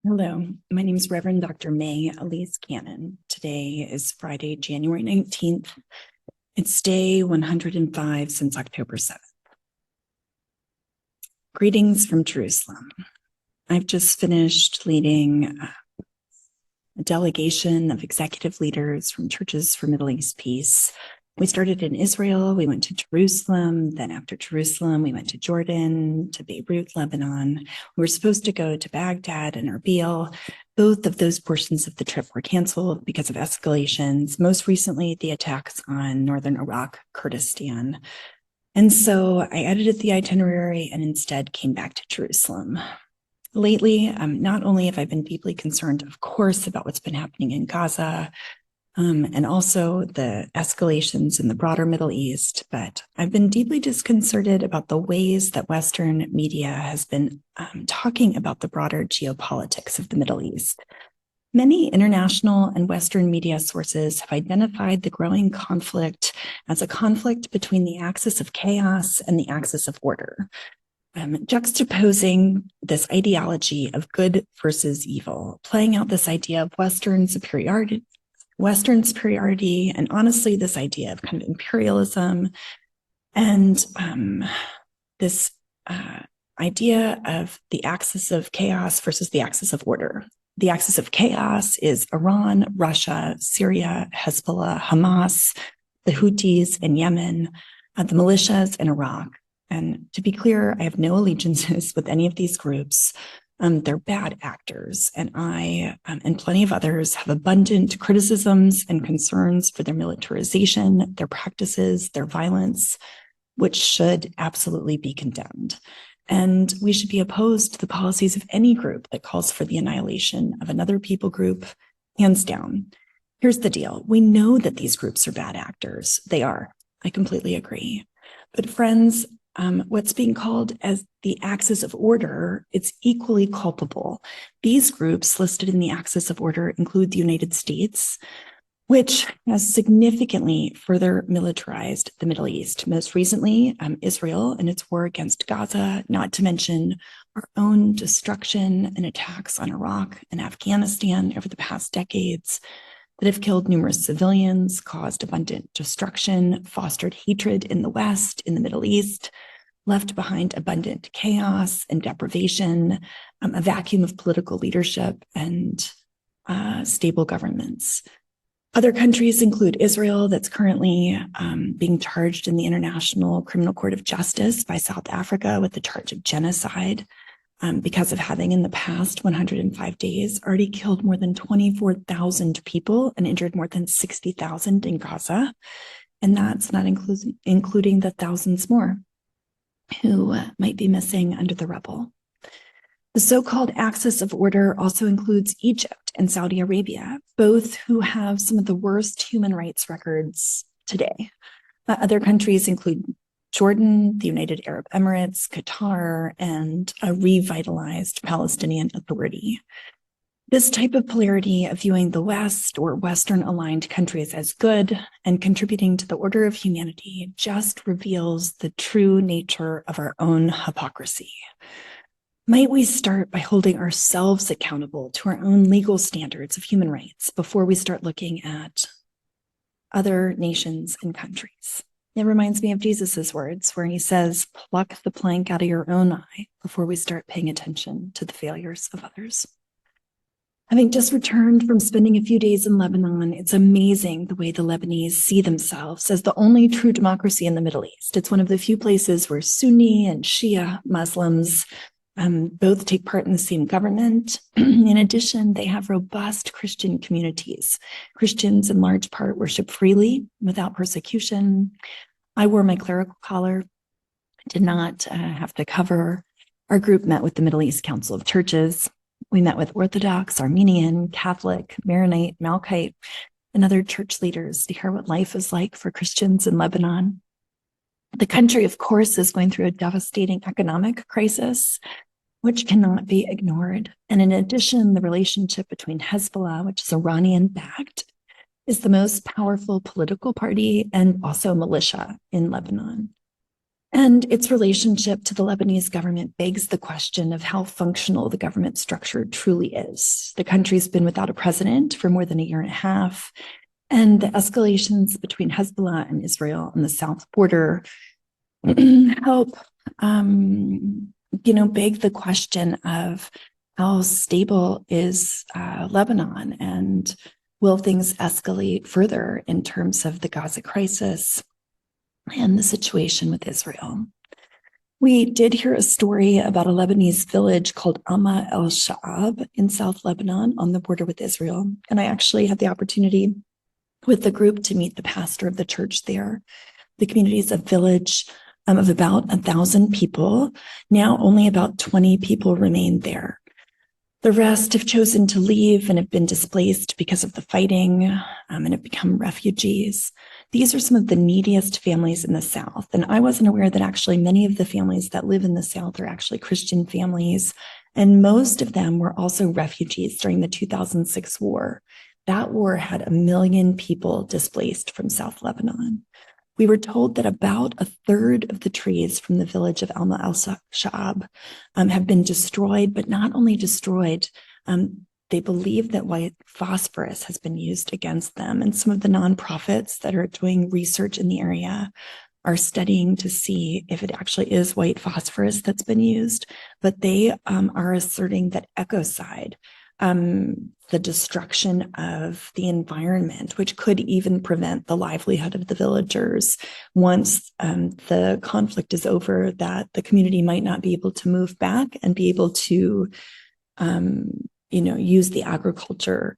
Hello, my name is Reverend Dr. May Elise Cannon. Today is Friday, January 19th. It's day 105 since October 7th. Greetings from Jerusalem. I've just finished leading a delegation of executive leaders from Churches for Middle East Peace. We started in Israel, we went to Jerusalem, then after Jerusalem, we went to Jordan, to Beirut, Lebanon. We were supposed to go to Baghdad and Erbil. Both of those portions of the trip were canceled because of escalations, most recently the attacks on northern Iraq, Kurdistan. And so I edited the itinerary and instead came back to Jerusalem. Lately, not only have I been deeply concerned, of course, about what's been happening in Gaza, and also the escalations in the broader Middle East, but I've been deeply disconcerted about the ways that Western media has been talking about the broader geopolitics of the Middle East. Many international and Western media sources have identified the growing conflict as a conflict between the axis of chaos and the axis of order, juxtaposing this ideology of good versus evil, playing out this idea of Western superiority, and honestly, this idea of kind of imperialism and this idea of the axis of chaos versus the axis of order. The axis of chaos is Iran, Russia, Syria, Hezbollah, Hamas, the Houthis in Yemen, the militias in Iraq. And to be clear, I have no allegiances with any of these groups. They're bad actors, and I and plenty of others have abundant criticisms and concerns for their militarization, their practices, their violence, which should absolutely be condemned. And we should be opposed to the policies of any group that calls for the annihilation of another people group, hands down. Here's the deal. We know that these groups are bad actors. They are. I completely agree. But friends, what's being called as the axis of order, it's equally culpable. These groups listed in the axis of order include the United States, which has significantly further militarized the Middle East. Most recently, Israel and its war against Gaza, not to mention our own destruction and attacks on Iraq and Afghanistan over the past decades that have killed numerous civilians, caused abundant destruction, fostered hatred in the West, in the Middle East, left behind abundant chaos and deprivation, a vacuum of political leadership and stable governments. Other countries include Israel, that's currently being charged in the International Criminal Court of Justice by South Africa with the charge of genocide, because of having in the past 105 days already killed more than 24,000 people and injured more than 60,000 in Gaza. And that's not including the thousands more who might be missing under the rubble. The so-called axis of order also includes Egypt and Saudi Arabia, both who have some of the worst human rights records today. Other countries include Jordan, the United Arab Emirates, Qatar, and a revitalized Palestinian Authority. This type of polarity of viewing the West or Western-aligned countries as good and contributing to the order of humanity just reveals the true nature of our own hypocrisy. Might we start by holding ourselves accountable to our own legal standards of human rights before we start looking at other nations and countries? It reminds me of Jesus's words where he says, pluck the plank out of your own eye before we start paying attention to the failures of others. Having just returned from spending a few days in Lebanon, it's amazing the way the Lebanese see themselves as the only true democracy in the Middle East. It's one of the few places where Sunni and Shia Muslims both take part in the same government. In addition, they have robust Christian communities. Christians, in large part, worship freely without persecution. I wore my clerical collar, did not have to cover. Our group met with the Middle East Council of Churches. We met with Orthodox, Armenian, Catholic, Maronite, Melkite, and other church leaders to hear what life is like for Christians in Lebanon. The country, of course, is going through a devastating economic crisis, which cannot be ignored. And in addition, the relationship between Hezbollah, which is Iranian-backed, is the most powerful political party and also militia in Lebanon. And its relationship to the Lebanese government begs the question of how functional the government structure truly is. The country's been without a president for more than a year and a half, and the escalations between Hezbollah and Israel on the south border help, beg the question of how stable is Lebanon, and will things escalate further in terms of the Gaza crisis and the situation with Israel. We did hear a story about a Lebanese village called Amma el Sha'ab in South Lebanon on the border with Israel. And I actually had the opportunity with the group to meet the pastor of the church there. The community is a village of about 1,000 people. Now only about 20 people remain there. The rest have chosen to leave and have been displaced because of the fighting, and have become refugees. These are some of the neediest families in the South. And I wasn't aware that actually many of the families that live in the South are actually Christian families. And most of them were also refugees during the 2006 war. That war had 1 million people displaced from South Lebanon. We were told that about a third of the trees from the village of Alma al-Sha'ab have been destroyed, but not only destroyed, they believe that white phosphorus has been used against them. And some of the nonprofits that are doing research in the area are studying to see if it actually is white phosphorus that's been used. But they are asserting that ecocide, the destruction of the environment, which could even prevent the livelihood of the villagers once the conflict is over, that the community might not be able to move back and be able to, use the agriculture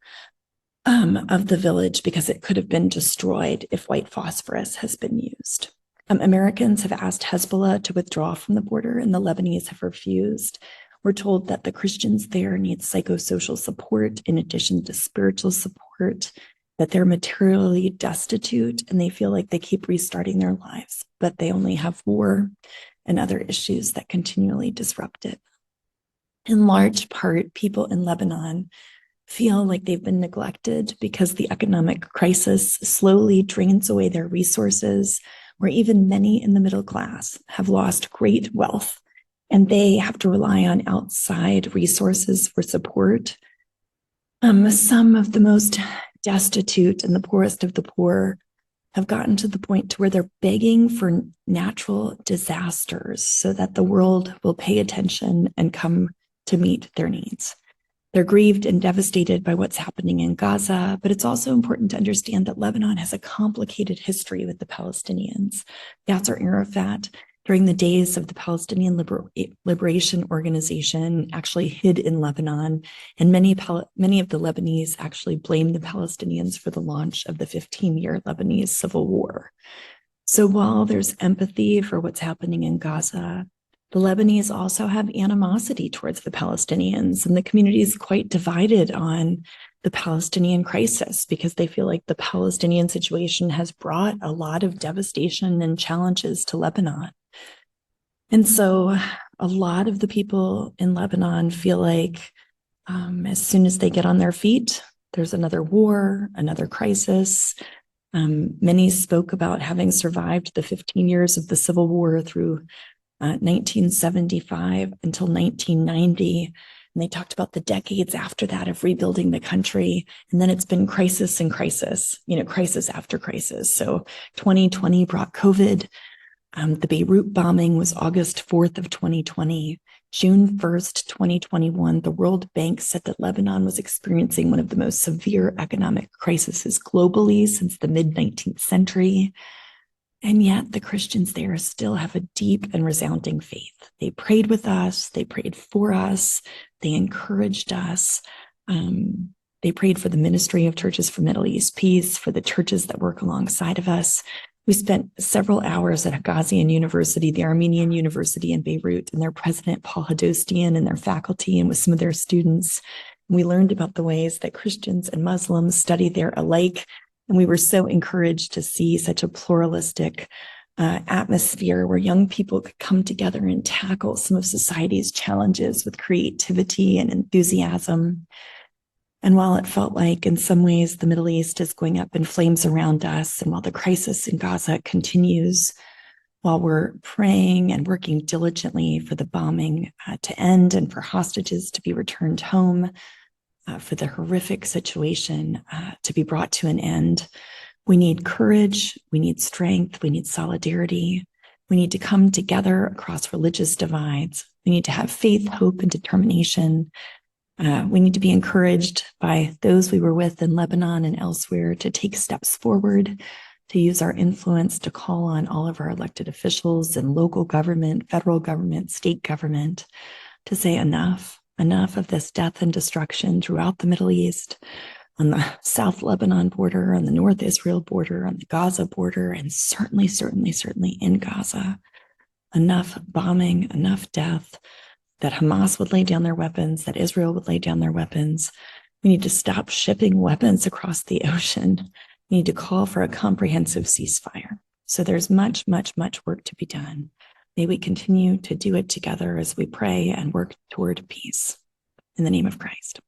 of the village, because it could have been destroyed if white phosphorus has been used. Americans have asked Hezbollah to withdraw from the border, and the Lebanese have refused. We're told that the Christians there need psychosocial support in addition to spiritual support, that they're materially destitute and they feel like they keep restarting their lives, but they only have war and other issues that continually disrupt it. In large part, people in Lebanon feel like they've been neglected because the economic crisis slowly drains away their resources, where even many in the middle class have lost great wealth, and they have to rely on outside resources for support. Some of the most destitute and the poorest of the poor have gotten to the point to where they're begging for natural disasters so that the world will pay attention and come to meet their needs. They're grieved and devastated by what's happening in Gaza, but it's also important to understand that Lebanon has a complicated history with the Palestinians. Yasser Arafat, during the days of the Palestinian Liberation Organization, actually hid in Lebanon, and many of the Lebanese actually blamed the Palestinians for the launch of the 15-year Lebanese civil war. So while there's empathy for what's happening in Gaza, the Lebanese also have animosity towards the Palestinians, and the community is quite divided on the Palestinian crisis because they feel like the Palestinian situation has brought a lot of devastation and challenges to Lebanon. And so a lot of the people in Lebanon feel like as soon as they get on their feet, there's another war, another crisis. Many spoke about having survived the 15 years of the civil war through 1975 until 1990. And they talked about the decades after that of rebuilding the country. And then it's been crisis and crisis, crisis after crisis. So 2020 brought COVID. The Beirut bombing was August 4th of 2020. June 1st, 2021, the World Bank said that Lebanon was experiencing one of the most severe economic crises globally since the mid-19th century. And yet the Christians there still have a deep and resounding faith. They prayed with us. They prayed for us. They encouraged us. They prayed for the ministry of Churches for Middle East Peace, for the churches that work alongside of us. We spent several hours at Hagazian University, the Armenian University in Beirut, and their president, Paul Hadostian, and their faculty, and with some of their students. We learned about the ways that Christians and Muslims study there alike. And we were so encouraged to see such a pluralistic atmosphere where young people could come together and tackle some of society's challenges with creativity and enthusiasm. And while it felt like in some ways the Middle East is going up in flames around us, and while the crisis in Gaza continues, while we're praying and working diligently for the bombing to end and for hostages to be returned home, for the horrific situation to be brought to an end, we need courage, we need strength, we need solidarity. We need to come together across religious divides. We need to have faith, hope, and determination. We need to be encouraged by those we were with in Lebanon and elsewhere to take steps forward, to use our influence to call on all of our elected officials in local government, federal government, state government, to say enough of this death and destruction throughout the Middle East, on the South Lebanon border, on the North Israel border, on the Gaza border, and certainly in Gaza. Enough bombing, enough death, that Hamas would lay down their weapons, that Israel would lay down their weapons. We need to stop shipping weapons across the ocean. We need to call for a comprehensive ceasefire. So there's much work to be done. May we continue to do it together as we pray and work toward peace. In the name of Christ.